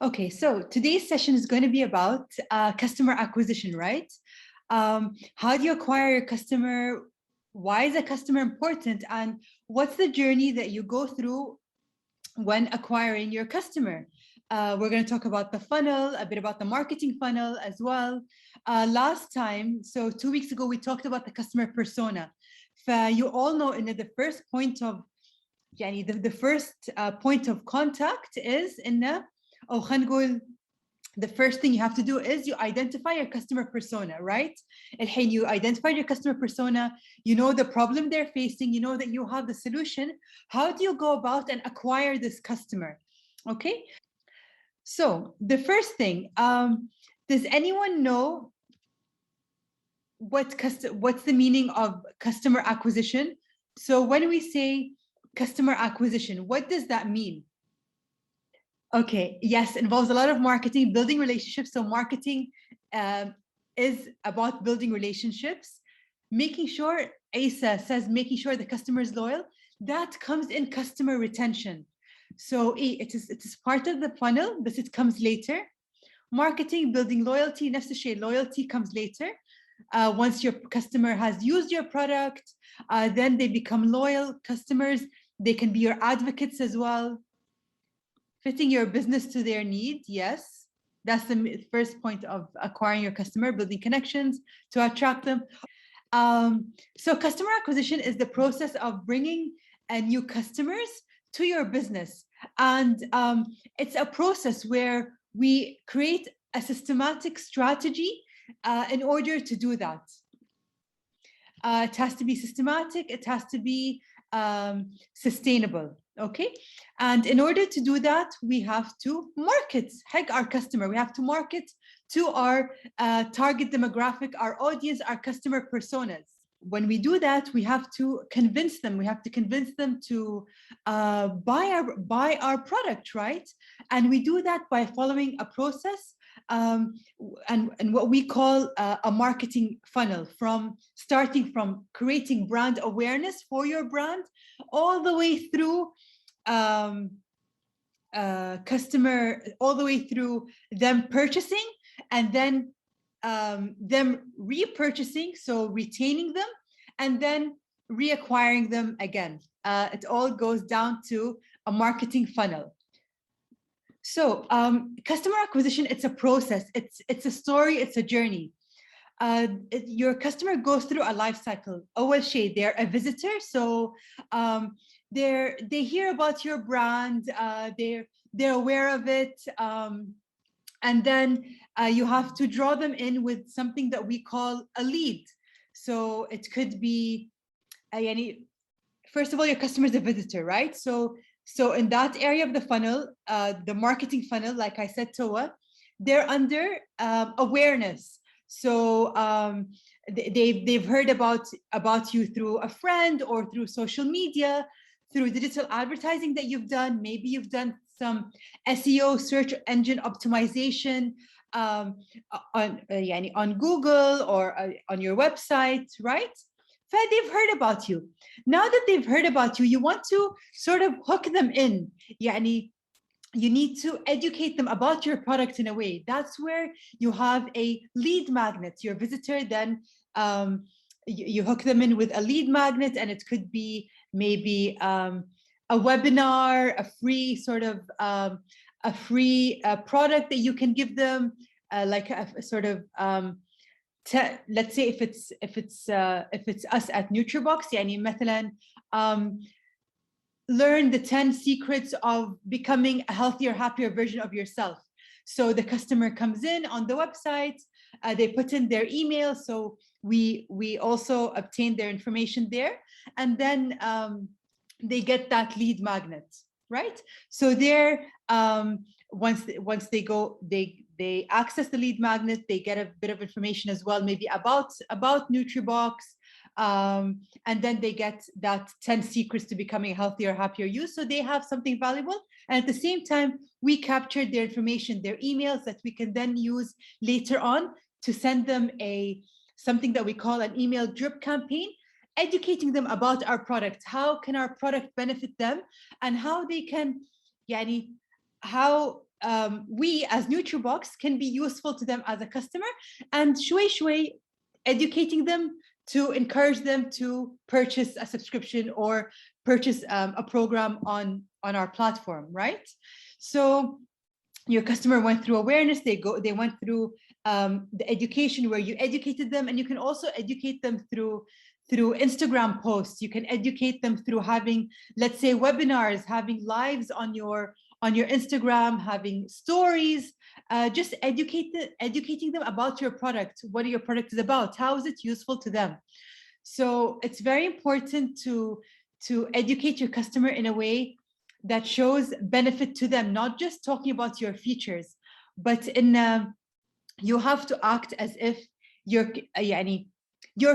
Okay, so today's session is going to be about customer acquisition, right? How do you acquire your customer? Why is a customer important? And what's the journey that you go through when acquiring your customer? We're going to talk about the funnel, a bit about the marketing funnel as well. Last time, so 2 weeks ago, we talked about the customer persona. You all know in the first point of the first point of contact is أو خلينا نقول the first thing you have to do is you identify your customer persona, right? الحين you identify your customer persona, you know the problem they're facing, you know that you have the solution. How do you go about and acquire this customer? Okay, so the first thing, does anyone know what's the meaning of customer acquisition? So when we say customer acquisition, what does that mean? Okay, yes, involves a lot of marketing, building relationships. So marketing is about building relationships, making sure, Asa says, making sure the customer is loyal. That comes in customer retention. So it is part of the funnel, but it comes later. Marketing, building loyalty, نفس الشيء, loyalty comes later. Once your customer has used your product, then they become loyal customers. They can be your advocates as well. Fitting your business to their needs, yes. That's the first point of acquiring your customer, building connections to attract them. So customer acquisition is the process of bringing new customers to your business. And it's a process where we create a systematic strategy in order to do that. It has to be systematic, it has to be sustainable, okay? And in order to do that, we have to market our customer. We have to market to our target demographic, our audience, our customer personas. When we do that, we have to convince them. We have to convince them to buy our product, right? And we do that by following a process and what we call a marketing funnel, from starting from creating brand awareness for your brand all the way through customer, all the way through them purchasing and then them repurchasing, so retaining them and then reacquiring them again. It all goes down to a marketing funnel. So customer acquisition, it's a process, it's a story, it's a journey. Your customer goes through a life cycle. أول شيء, they're a visitor, so they hear about your brand, they're aware of it, and then you have to draw them in with something that we call a lead. So it could be first of all, your customer is a visitor, right? So in that area of the funnel, the marketing funnel, like I said, Toa, they're under awareness. So they've heard about you through a friend or through social media, through digital advertising that you've done. Maybe you've done some SEO, search engine optimization, on Google or on your website, right? They've heard about you. Now that they've heard about you, you want to sort of hook them in. You need to educate them about your product in a way. That's where you have a lead magnet. Your visitor, then you hook them in with a lead magnet, and it could be maybe a webinar, a free sort of a free product that you can give them, like a sort of let's say if it's us at Nutribox, يعني مثلا learn the 10 secrets of becoming a healthier, happier version of yourself. So the customer comes in on the website, they put in their email, so we also obtain their information there, and then they get that lead magnet, right? So there, once they go, they access the lead magnet, they get a bit of information as well, maybe about Nutribox, and then they get that 10 secrets to becoming a healthier, happier you. So they have something valuable. And at the same time, we captured their information, their emails, that we can then use later on to send them something that we call an email drip campaign, educating them about our product. How can our product benefit them, and how they can we as NutriBox can be useful to them as a customer, and shway educating them to encourage them to purchase a subscription or purchase a program on our platform, right? So your customer went through awareness, they went through the education where you educated them, and you can also educate them through Instagram posts. You can educate them through having, let's say, webinars, having lives on your Instagram, having stories, just educating them about your product, what your product is about, how is it useful to them. So it's very important to educate your customer in a way that shows benefit to them, not just talking about your features, but you have to act as if your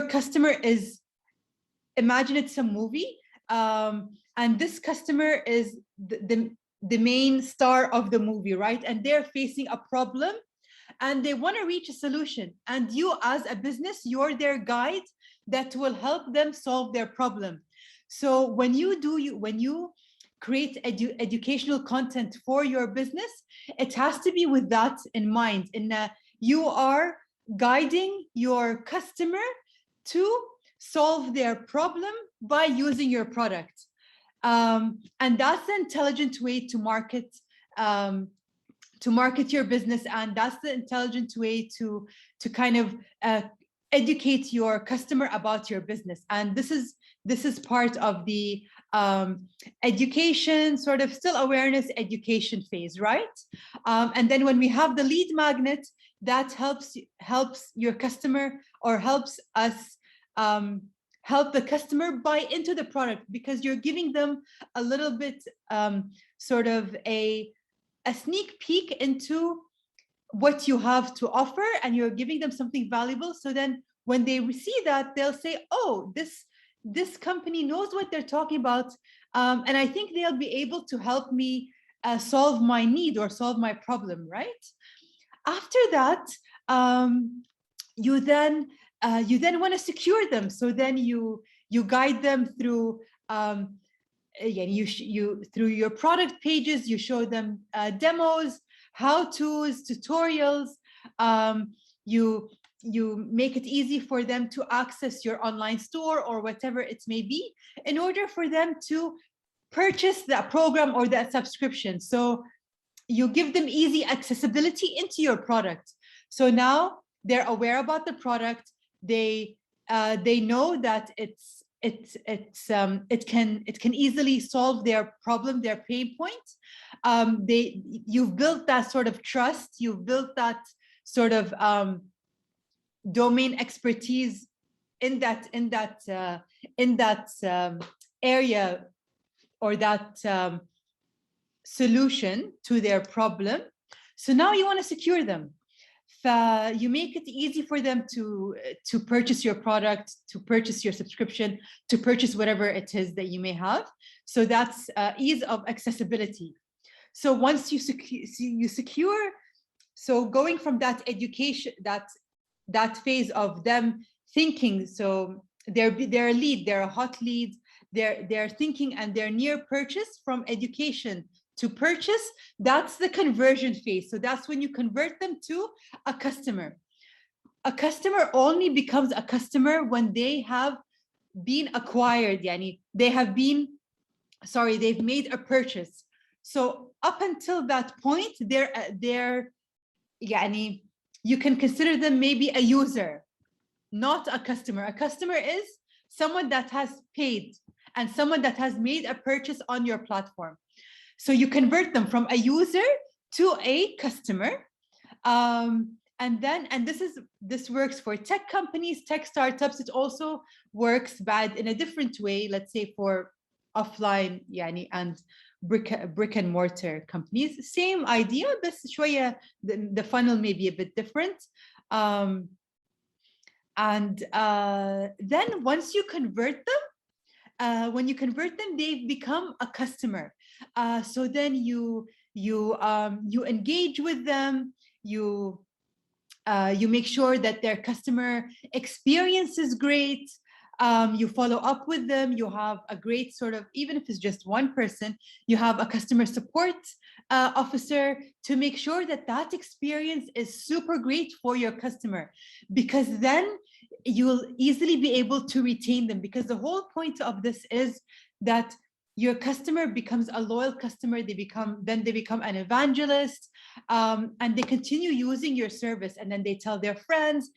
customer is, imagine it's a movie, and this customer is the main star of the movie, right? And they're facing a problem and they want to reach a solution, and you as a business, you're their guide that will help them solve their problem. So when you create educational content for your business, it has to be with that in mind, you are guiding your customer to solve their problem by using your product. And that's the intelligent way to market your business, and that's the intelligent way to kind of educate your customer about your business. And this is part of the education, sort of still awareness education phase, right? And then when we have the lead magnet, that helps your customer, or helps us help the customer buy into the product, because you're giving them a little bit sort of a sneak peek into what you have to offer, and you're giving them something valuable. So then when they see that, they'll say, oh, this company knows what they're talking about, and I think they'll be able to help me solve my need or solve my problem, right? After that, you then want to secure them. So then you guide them through through your product pages. You show them demos, how-tos, tutorials. You make it easy for them to access your online store or whatever it may be, in order for them to purchase that program or that subscription. So you give them easy accessibility into your product. So now they're aware about the product. They know that it can easily solve their problem, their pain point. You've built that sort of trust. You've built that sort of domain expertise in that area, or that solution to their problem. So now you want to secure them. You make it easy for them to purchase your product, to purchase your subscription, to purchase whatever it is that you may have. So that's ease of accessibility. So once you secure, so going from that education, that phase of them thinking, so they're a lead, they're a hot lead, they're thinking, and they're near purchase, from education to purchase, that's the conversion phase. So that's when you convert them to a customer. A customer only becomes a customer when they have been acquired, they've made a purchase. So up until that point, they're you can consider them maybe a user, not a customer. A customer is someone that has paid and someone that has made a purchase on your platform. So you convert them from a user to a customer. And this works for tech companies, tech startups. It also works bad in a different way, let's say for offline and brick and mortar companies. Same idea, but the funnel may be a bit different. Then once you convert them, when you convert them, they've become a customer. So then you engage with them. You make sure that their customer experience is great. You follow up with them. You have a great sort of, even if it's just one person, you have a customer support officer to make sure that that experience is super great for your customer, because then you'll easily be able to retain them, because the whole point of this is that your customer becomes a loyal customer. They become an evangelist, and they continue using your service, and then they tell their friends,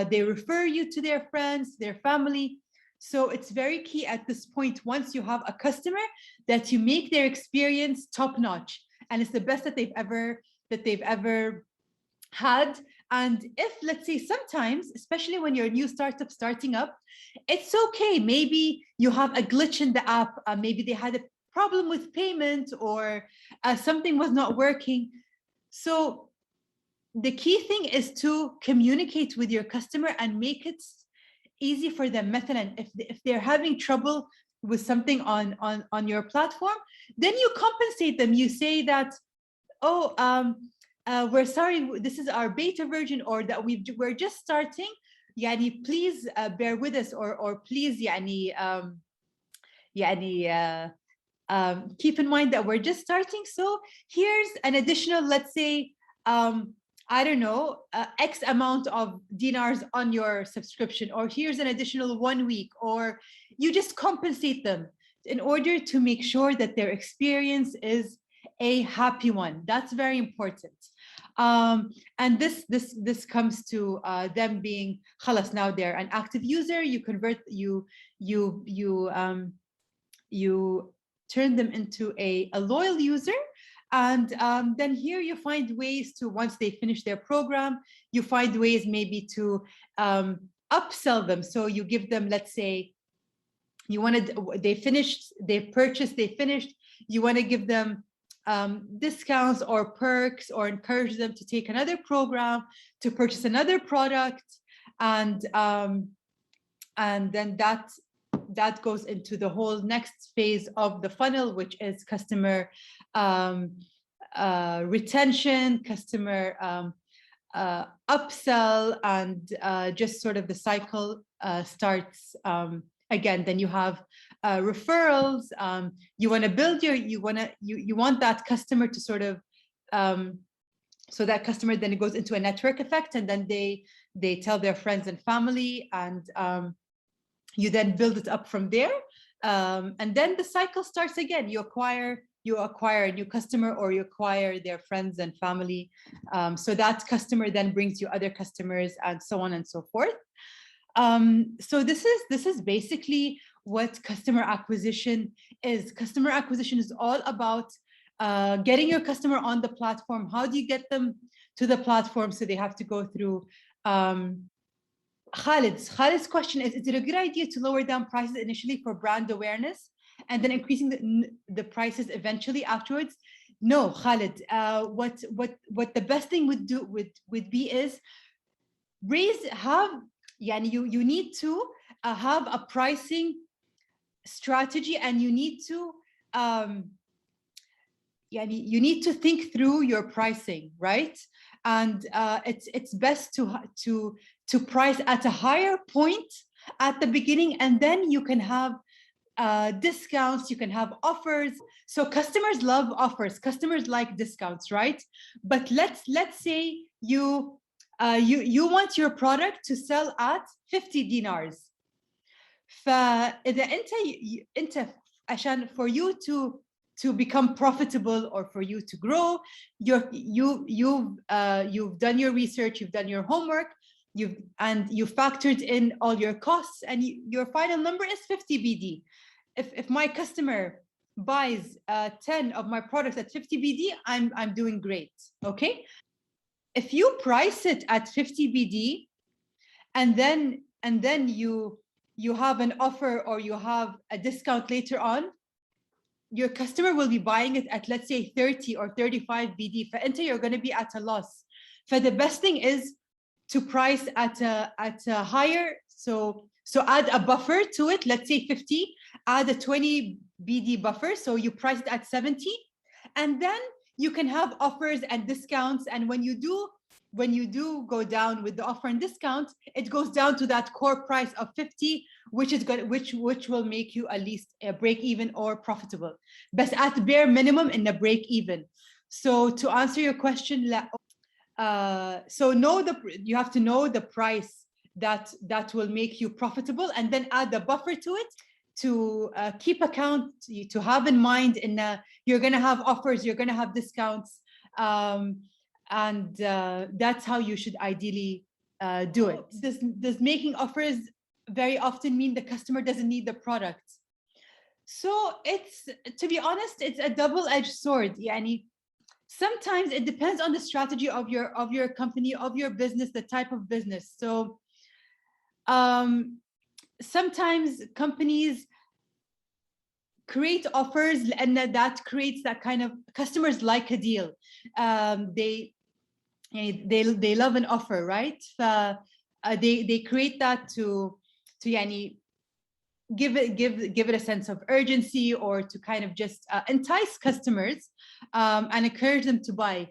they refer you to their friends, their family. So it's very key at this point, once you have a customer, that you make their experience top notch, and it's the best that they've ever had. And if, let's say, sometimes, especially when you're a new startup starting up, it's okay. Maybe you have a glitch in the app. Maybe they had a problem with payment, or something was not working. So the key thing is to communicate with your customer and make it easy for them. مثلا, if they're having trouble with something on your platform, then you compensate them. You say that, oh, we're sorry, this is our beta version, or that we're just starting. Yani, please bear with us, or please, keep in mind that we're just starting. So here's an additional, let's say, I don't know, X amount of dinars on your subscription, or here's an additional 1 week, or you just compensate them in order to make sure that their experience is a happy one. That's very important. And this comes to them being khalas, now they're an active user. You convert, you turn them into a loyal user. And then here you find ways to, once they finish their program, you find ways maybe to upsell them. So you give them, let's say, you wanted, they finished, they purchased, they finished, you want to give them discounts or perks, or encourage them to take another program, to purchase another product. And then that goes into the whole next phase of the funnel, which is customer retention, customer upsell, and just sort of the cycle starts again. Then you have referrals. You want to build your, you want that customer to sort of, so that customer, then it goes into a network effect, and then they tell their friends and family, and you then build it up from there. And then the cycle starts again. You acquire a new customer, or you acquire their friends and family. So that customer then brings you other customers, and so on and so forth. So this is basically what customer acquisition is. Customer acquisition is all about getting your customer on the platform. How do you get them to the platform? So they have to go through Khalid's question is it a good idea to lower down prices initially for brand awareness and then increasing the prices eventually afterwards? No, Khalid. What the best thing would be is you need to have a pricing strategy, and you need to think through your pricing, right? And it's best to price at a higher point at the beginning, and then you can have discounts, you can have offers. So customers love offers, customers like discounts, right? But let's say you want your product to sell at 50 dinars. فإذا أنت عشان for you to become profitable, or for you to grow, you've done your research, you've done your homework, you've factored in all your costs, and your final number is 50 BD. If my customer buys 10 of my products at 50 BD, I'm doing great. Okay. If you price it at 50 BD, and then you have an offer, or you have a discount later on, your customer will be buying it at, let's say, 30 or 35 BD. فأنت you're going to be at a loss. The best thing is to price at a higher, so add a buffer to it. Let's say 50, add a 20 BD buffer, so you price it at 70, and then you can have offers and discounts. And when you do when you do go down with the offer and discount, it goes down to that core price of 50, which is good, which will make you at least a break even or profitable. But at bare minimum in a break even. So to answer your question, so you have to know the price that will make you profitable, and then add the buffer to it to keep account, to have in mind you're going to have offers, you're going to have discounts, and that's how you should ideally do it. Does making offers very often mean the customer doesn't need the product? So it's, to be honest, it's a double-edged sword. Yani, sometimes it depends on the strategy of your company, of your business, the type of business. So sometimes companies create offers, and that creates that kind of, customers like a deal. They love an offer, right? They create that to yani, give it a sense of urgency, or to kind of just entice customers and encourage them to buy.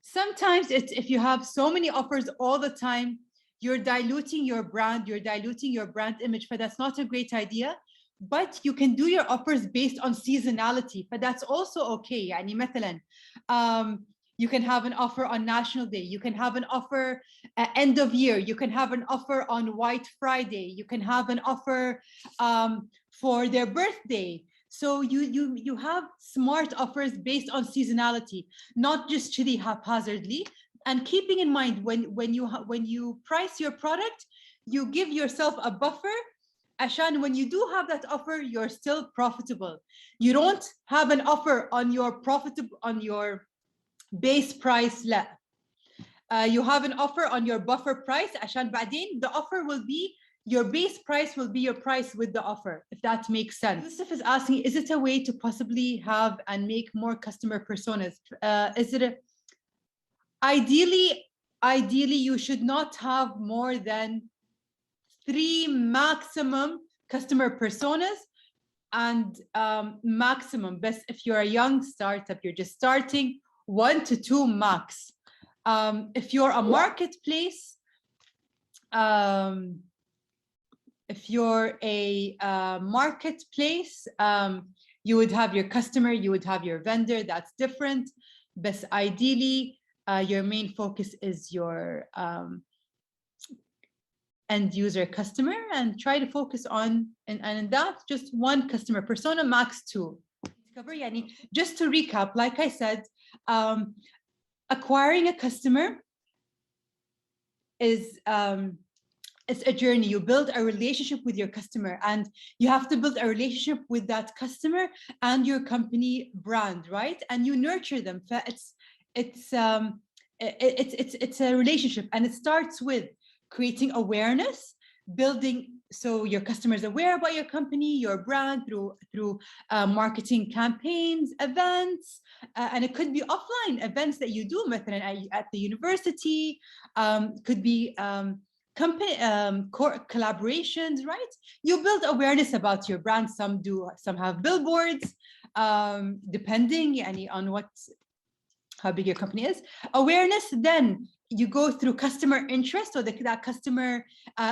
Sometimes it's, if you have so many offers all the time, you're diluting your brand, you're diluting your brand image, but that's not a great idea. But you can do your offers based on seasonality, but that's also okay. يعني مثلا you can have an offer on National Day, you can have an offer end of year, you can have an offer on White Friday, you can have an offer for their birthday. So you have smart offers based on seasonality, not just chili haphazardly. And keeping in mind, when you price your product, you give yourself a buffer. Ashan, when you do have that offer, you're still profitable. You don't have an offer on your base price. لا. You have an offer on your buffer price. عشان بعدين the offer will be, your base price will be your price with the offer, if that makes sense. Yusuf is asking, is it a way to possibly have and make more customer personas? Is it ideally you should not have more than 3 maximum customer personas, and maximum, best if you're a young startup, you're just starting, 1 to 2 max. If you're a marketplace, you would have your customer, you would have your vendor, that's different. But ideally, your main focus is your end user customer, and try to focus on, and that's just 1 customer persona, max 2. Yani, just to recap, like I said, acquiring a customer is it's a journey. You build a relationship with your customer, and you have to build a relationship with that customer and your company brand, right? And you nurture them. It's a relationship, and it starts with creating awareness, building so your customers are aware about your company, your brand, through marketing campaigns, events, and it could be offline events that you do, مثلا at the university, could be company collaborations, right? You build awareness about your brand. Some have billboards, depending on how big your company is. Awareness, then you go through customer interest, so that customer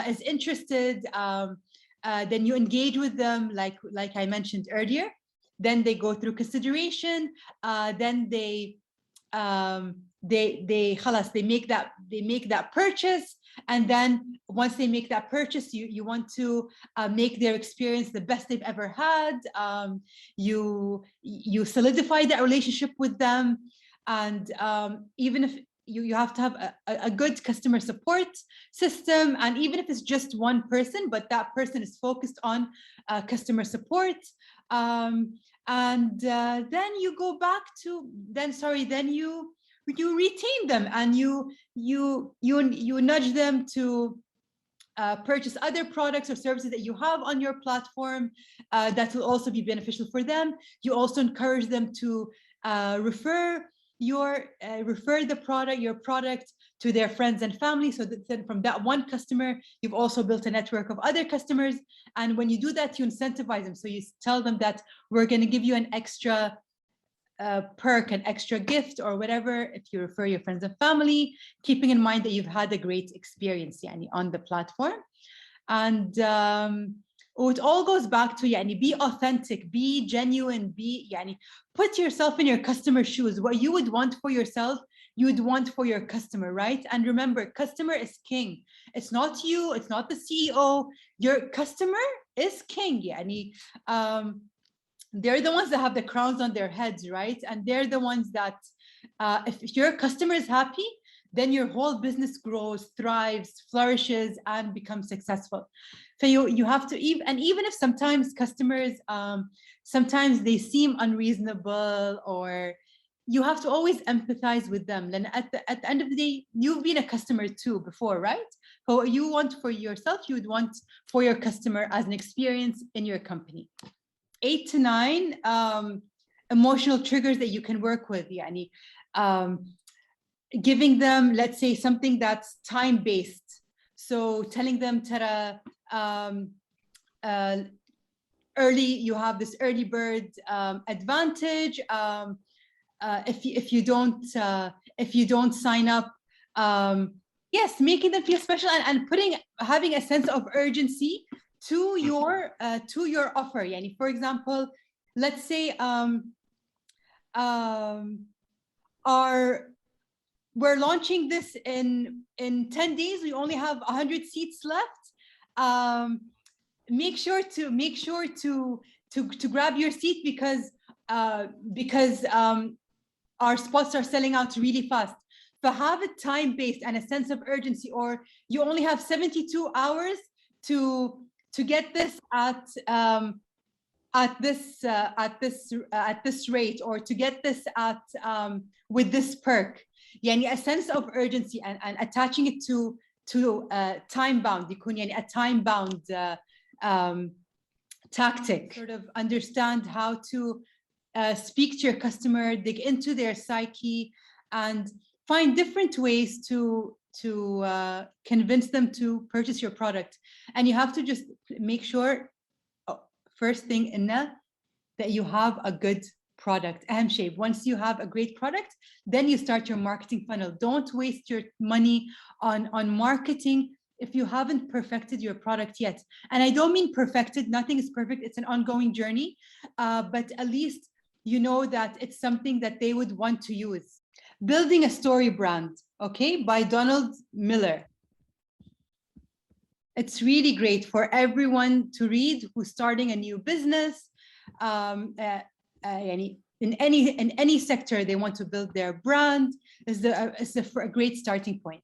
is interested, then you engage with them, like I mentioned earlier. Then they go through consideration, then they make that purchase, and then once they make that purchase, you want to make their experience the best they've ever had. You solidify that relationship with them, and even if you have to have a good customer support system, and even if it's just 1 person, but that person is focused on customer support, and then you go back to then you retain them, and you nudge them to purchase other products or services that you have on your platform that will also be beneficial for them. You also encourage them to refer your product to their friends and family, so that then from that 1 customer, you've also built a network of other customers. And when you do that, you incentivize them. So you tell them that we're going to give you an extra perk, an extra gift or whatever, if you refer your friends and family, keeping in mind that you've had a great experience yani, on the platform. And it all goes back to yani, be authentic, be genuine, be yani, put yourself in your customer's shoes. What you would want for yourself, you would want for your customer, right? And remember, customer is king. It's not you, it's not the CEO. Your customer is king. Yani, they're the ones that have the crowns on their heads, right? And they're the ones that, if your customer is happy, then your whole business grows, thrives, flourishes, and becomes successful. So you have to, even if sometimes customers, sometimes they seem unreasonable, or you have to always empathize with them. Then at the end of the day, you've been a customer too before, right? So what you want for yourself, you would want for your customer as an experience in your company. 8 to 9 emotional triggers that you can work with. Yani, giving them, let's say, something that's time-based. So telling them, Tara, early, you have this early bird advantage. If you don't sign up, yes, making them feel special and having a sense of urgency to your offer. Yani, for example, let's say we're launching this in 10 days. We only have 100 seats left. Make sure to grab your seat because our spots are selling out really fast. So have it time-based and a sense of urgency, or you only have 72 hours to get this at this rate, or to get this at with this perk. Yani a sense of urgency and attaching it to time bound. يكون يعني a time bound tactic. Sort of understand how to speak to your customer, dig into their psyche, and find different ways to convince them to purchase your product. And you have to just make sure, first thing, Inna, that you have a good product. Ahem shay. Once you have a great product, then you start your marketing funnel. Don't waste your money on marketing if you haven't perfected your product yet. And I don't mean perfected, nothing is perfect, it's an ongoing journey, but at least you know that it's something that they would want to use. Building a Story Brand, okay, by Donald Miller. It's really great for everyone to read who's starting a new business. In any sector they want to build their brand. Is a great starting point.